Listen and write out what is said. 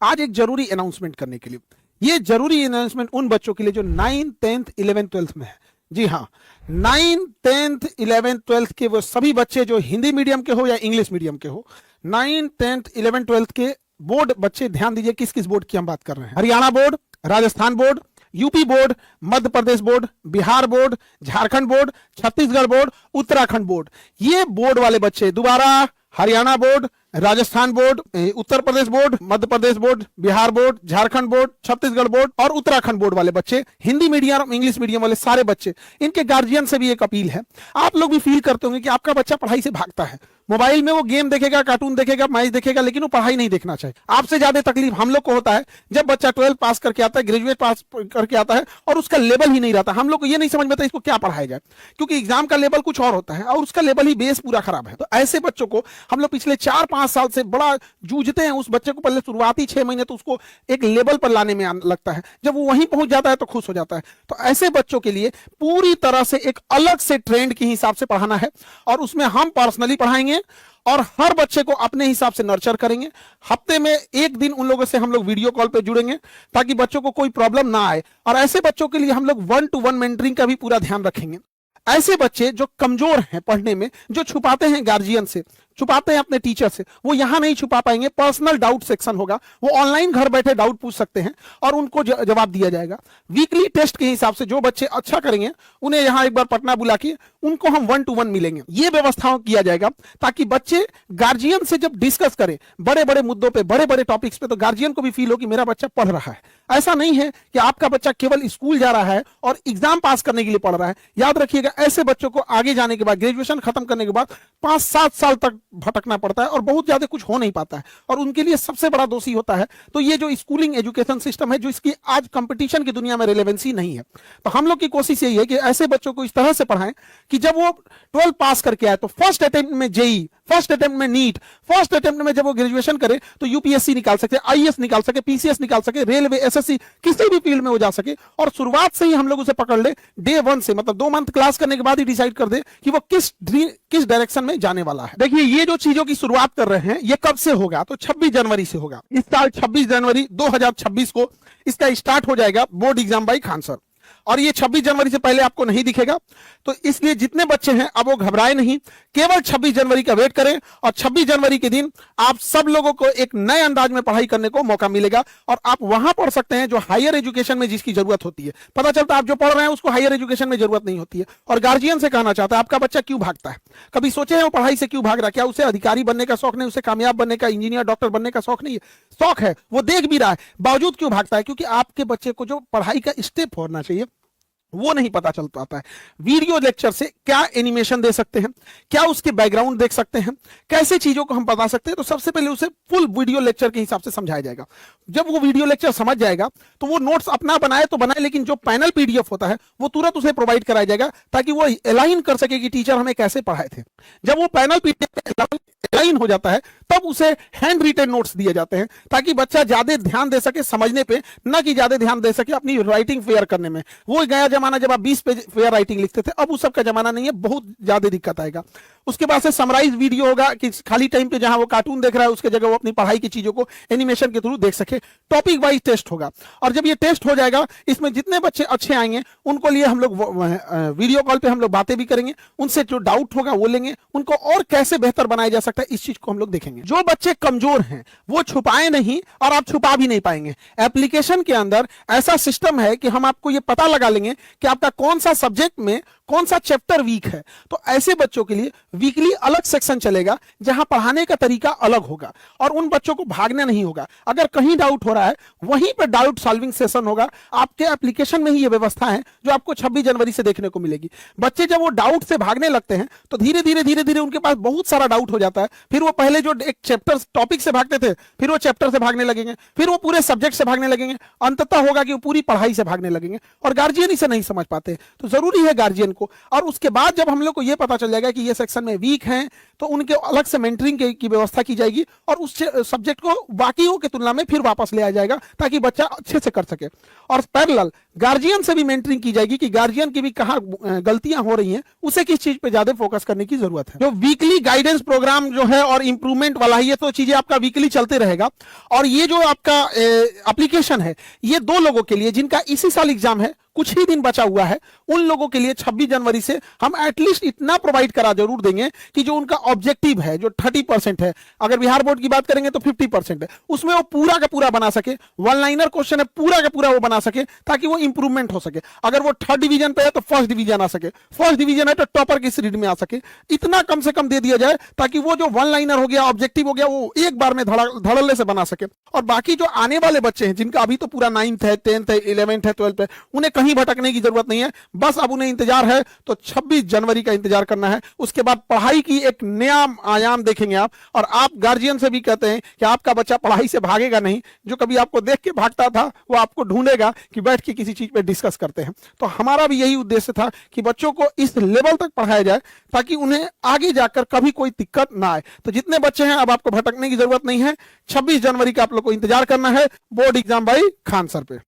आज एक जरूरी अनाउंसमेंट करने के लिए। ये जरूरी अनाउंसमेंट उन बच्चों के लिए जो 9th 10th 11th 12th में है। जी हाँ, 9th 10th 11th 12th के वो सभी बच्चे जो हिंदी मीडियम के हो या इंग्लिश मीडियम के हो, 9th 10th 11th 12th के बोर्ड बच्चे, ध्यान दीजिए किस किस बोर्ड की हम बात कर रहे हैं। Haryana board, Rajasthan board, UP board, Madhya Pradesh board, Bihar board, Jharkhand board, Chhattisgarh board, Uttarakhand board. ये बोर्ड वाले बच्चे, दोबारा Haryana board, Rajasthan board, Uttar Pradesh board, Madhya Pradesh board, Bihar board, Jharkhand board, Chhattisgarh board और उत्तराखंड बोर्ड वाले बच्चे, हिंदी मीडियम इंग्लिश मीडियम वाले सारे बच्चे, इनके गार्जियन से भी एक अपील है। आप लोग भी फील करते होंगे कि आपका बच्चा पढ़ाई से भागता है, मोबाइल में वो गेम देखेगा, कार्टून देखेगा, मैच देखेगा, लेकिन वो पढ़ाई नहीं देखना चाहिए। आपसे ज्यादा तकलीफ हम लोग को होता है जब बच्चा 12th पास करके आता है, ग्रेजुएट पास करके आता है और उसका लेवल ही नहीं रहता। हम लोग को ये नहीं समझ में आता इसको क्या पढ़ाया जाए, क्योंकि एग्जाम का लेवल कुछ और होता है और उसका लेवल ही बेस पूरा खराब है। तो ऐसे बच्चों को हम लोग पिछले 4-5 साल से बड़ा जूझते हैं। उस बच्चे को पहले शुरुआती 6 महीने तो उसको एक लेवल पर लाने में लगता है, जब वो वहीं पहुंच जाता है तो खुश हो जाता है। तो ऐसे बच्चों के लिए पूरी तरह से एक अलग से ट्रेंड के हिसाब से पढ़ाना है और उसमें हम पर्सनली पढ़ाएंगे और हर बच्चे को अपने हिसाब से नर्चर करेंगे। हफ्ते में एक दिन उन लोगों से हम लोग वीडियो कॉल पे जुड़ेंगे ताकि बच्चों को कोई प्रॉब्लम ना आए। और ऐसे बच्चों के लिए हम लोग 1-to-1 मेंटरिंग का भी पूरा ध्यान रखेंगे। ऐसे बच्चे जो कमजोर हैं पढ़ने में, जो छुपाते हैं गार्जियन से, छुपाते हैं अपने टीचर से, वो यहां नहीं छुपा पाएंगे। पर्सनल डाउट सेक्शन होगा, वो ऑनलाइन घर बैठे डाउट पूछ सकते हैं और उनको जवाब दिया जाएगा। वीकली टेस्ट के हिसाब से जो बच्चे अच्छा करेंगे उन्हें यहां एक बार पटना बुला के उनको हम 1-to-1 मिलेंगे। ये व्यवस्थाओं किया जाएगा ताकि बच्चे गार्जियन से जब डिस्कस करें बड़े बड़े मुद्दों पे, बड़े बड़े टॉपिक्स पे, तो गार्जियन को भी फील हो कि मेरा बच्चा पढ़ रहा है। ऐसा नहीं है कि आपका बच्चा केवल स्कूल जा रहा है और एग्जाम पास करने के लिए पढ़ रहा है। याद रखिएगा, ऐसे बच्चों को आगे जाने के बाद, ग्रेजुएशन खत्म करने के बाद 5-7 साल तक भटकना पड़ता है और बहुत ज्यादा कुछ हो नहीं पाता है और उनके लिए सबसे बड़ा दोषी होता है। तो ये जो स्कूलिंग एजुकेशन सिस्टम है, जो इसकी आज कंपटीशन की दुनिया में रिलेवेंसी नहीं है, तो हम लोग की कोशिश यही है कि ऐसे बच्चों को इस तरह से पढ़ाएं कि जब वो 12 पास करके आए तो फर्स्ट अटेम्प्ट में जेई, फर्स्ट अटेम्प्ट में नीट, फर्स्ट अटेम्प्ट में जब वो ग्रेजुएशन करे तो यूपीएससी निकाल सके, आईएएस निकाल सके, पीसीएस निकाल सके, रेलवे, एसएससी, किसी भी फील्ड में वो जा सके। और शुरुआत से ही हम लोग उसे पकड़ ले, डे 1 से, मतलब 2 मंथ क्लास करने के बाद ही डिसाइड कर दे कि वो किस डायरेक्शन में जाने वाला है। देखिए, ये जो चीजों की शुरुआत कर रहे हैं ये कब से होगा, तो 26 जनवरी से होगा। इस साल 26 जनवरी 2026 को इसका स्टार्ट हो जाएगा board exam by Khan sir. और ये 26 जनवरी से पहले आपको नहीं दिखेगा, तो इसलिए जितने बच्चे हैं अब वो घबराए नहीं, केवल 26 जनवरी का वेट करें और 26 जनवरी के दिन आप सब लोगों को एक नए अंदाज में पढ़ाई करने को मौका मिलेगा और आप वहां पढ़ सकते हैं जो हायर एजुकेशन में जिसकी जरूरत होती है। पता चलता है आप जो पढ़ रहे हैं उसको हायर एजुकेशन में जरूरत नहीं होती है। और गार्जियन से कहना चाहता है, आपका बच्चा क्यों भागता है? कभी सोचे हैं वो पढ़ाई से क्यों भाग रहा है? क्या उसे अधिकारी बनने का शौक नहीं, उसे कामयाब बनने का, इंजीनियर, डॉक्टर बनने का शौक नहीं है? शौक है, वो देख भी रहा है, बावजूद क्यों भागता है? क्योंकि आपके बच्चे को जो पढ़ाई का स्टेप होना चाहिए वो नहीं पता चल पाता है। वीडियो लेक्चर से क्या एनिमेशन दे सकते हैं, क्या उसके बैकग्राउंड देख सकते हैं, कैसे चीजों को हम बता सकते हैं, तो सबसे पहले उसे फुल वीडियो लेक्चर के हिसाब से समझाया जाएगा। जब वो वीडियो लेक्चर समझ जाएगा तो वो नोट्स अपना बनाए तो बनाए, लेकिन जो पैनल पीडीएफ होता है वो तुरंत उसे प्रोवाइड कराया जाएगा ताकि वो अलाइन कर सके कि टीचर हमें कैसे पढ़ाए थे। जब वो पैनल पीडीएफ अलाइन हो जाता है तब उसे हैंड रिटेन नोट्स दिए जाते हैं ताकि बच्चा ज्यादा ध्यान दे सके समझने पे, न कि ज्यादा ध्यान दे सके अपनी राइटिंग फेयर करने में। वो गया जमाना जब आप 20 पेज फेयर राइटिंग लिखते थे, अब उस सब का जमाना नहीं है, बहुत ज्यादा दिक्कत आएगा। उसके बाद से समराइज वीडियो होगा कि खाली टाइम पे जहां वो कार्टून देख रहा है उसके जगह वो अपनी पढ़ाई की चीजों को एनिमेशन के थ्रू देख सके। टॉपिक वाइज टेस्ट होगा और जब ये टेस्ट हो जाएगा इसमें जितने बच्चे अच्छे आएंगे उनको लिए हम लोग वीडियो कॉल पे हम लोग बातें भी करेंगे, उनसे जो डाउट होगा वो लेंगे, उनको और कैसे बेहतर बनाया जा सकता है इस चीज को हम लोग देखेंगे। जो बच्चे कमजोर हैं वो छुपाए नहीं और आप छुपा भी नहीं पाएंगे। एप्लीकेशन के अंदर ऐसा सिस्टम है कि हम आपको ये पता लगा लेंगे कि आपका कौन सा सब्जेक्ट में कौन सा चैप्टर वीक है। तो ऐसे बच्चों के लिए वीकली अलग सेक्शन चलेगा जहां पढ़ाने का तरीका अलग होगा और उन बच्चों को भागना नहीं होगा। अगर कहीं डाउट हो रहा है वहीं पर डाउट सॉल्विंग सेशन होगा। आपके एप्लीकेशन में ही ये व्यवस्था है जो आपको 26 जनवरी से देखने को मिलेगी। बच्चे जब वो डाउट से भागने लगते हैं तो धीरे धीरे उनके पास बहुत सारा डाउट हो जाता है। फिर वो पहले जो एक चैप्टर टॉपिक से भागते थे फिर वो चैप्टर से भागने लगेंगे, फिर वो पूरे सब्जेक्ट से भागने लगेंगे, अंततः होगा कि वो पूरी पढ़ाई से भागने लगेंगे और गार्जियन इसे नहीं समझ पाते। तो जरूरी है गार्जियन को, और उसके बाद जब हम लोग को ये पता चल जाएगा कि ये सेक्शन में वीक हैं तो उनके अलग से मेंटरिंग की व्यवस्था की जाएगी और उस सब्जेक्ट को बाकियों की तुलना में फिर वापस ले आया जाएगा ताकि बच्चा अच्छे से कर सके। और पैरेलल गार्जियन से भी मेंटरिंग की जाएगी कि गार्जियन की भी कहाँ गलतियां हो रही हैं, उसे किस चीज पे ज्यादा फोकस करने की जरूरत है। जो वीकली गाइडेंस प्रोग्राम जो है और इंप्रूवमेंट वाला है, ये तो चीजें आपका वीकली चलते रहेगा। और ये जो आपका एप्लीकेशन है ये 2 लोगों के लिए जिनका इसी साल एग्जाम है, कुछ ही दिन बचा हुआ है, उन लोगों के लिए 26 जनवरी से हम एटलीस्ट इतना प्रोवाइड करा जरूर देंगे कि जो उनका ऑब्जेक्टिव है, जो 30% है, अगर बिहार बोर्ड की बात करेंगे तो 50% है, उसमें वो पूरा का पूरा बना सके। वन लाइनर क्वेश्चन है, पूरा का पूरा वो बना सके ताकि वो इंप्रूवमेंट हो सके। अगर वो 3rd डिवीजन पे है तो 1st डिवीजन आ सके, 1st डिवीजन है तो टॉपर की सीरीज में आ सके। इतना कम से कम दे दिया जाए ताकि वो जो वन लाइनर हो गया, ऑब्जेक्टिव हो गया, वो एक बार में धड़ल्ले से बना सके। और बाकी जो आने वाले बच्चे हैं जिनका अभी तो पूरा 9th है, 10th है, 11th है, 12th है, उन्हें कहीं भटकने की जरूरत नहीं है। बस अब उन्हें इंतजार है तो 26 जनवरी का इंतजार करना है। उसके बाद पढ़ाई की एक नया आयाम देखेंगे आप। और आप गार्जियन से भी कहते हैं कि आपका बच्चा पढ़ाई से भागेगा नहीं, जो कभी आपको देख के भागता था वो आपको ढूंढेगा कि बैठ के किसी चीज पे डिस्कस करते हैं। तो हमारा भी यही उद्देश्य था कि बच्चों को इस लेवल तक पढ़ाया जाए ताकि उन्हें आगे जाकर कभी कोई दिक्कत ना आए। तो जितने बच्चे हैं अब आपको भटकने की जरूरत नहीं है। 26 जनवरी का आप लोग को इंतजार करना है board exam by Khan sir पे।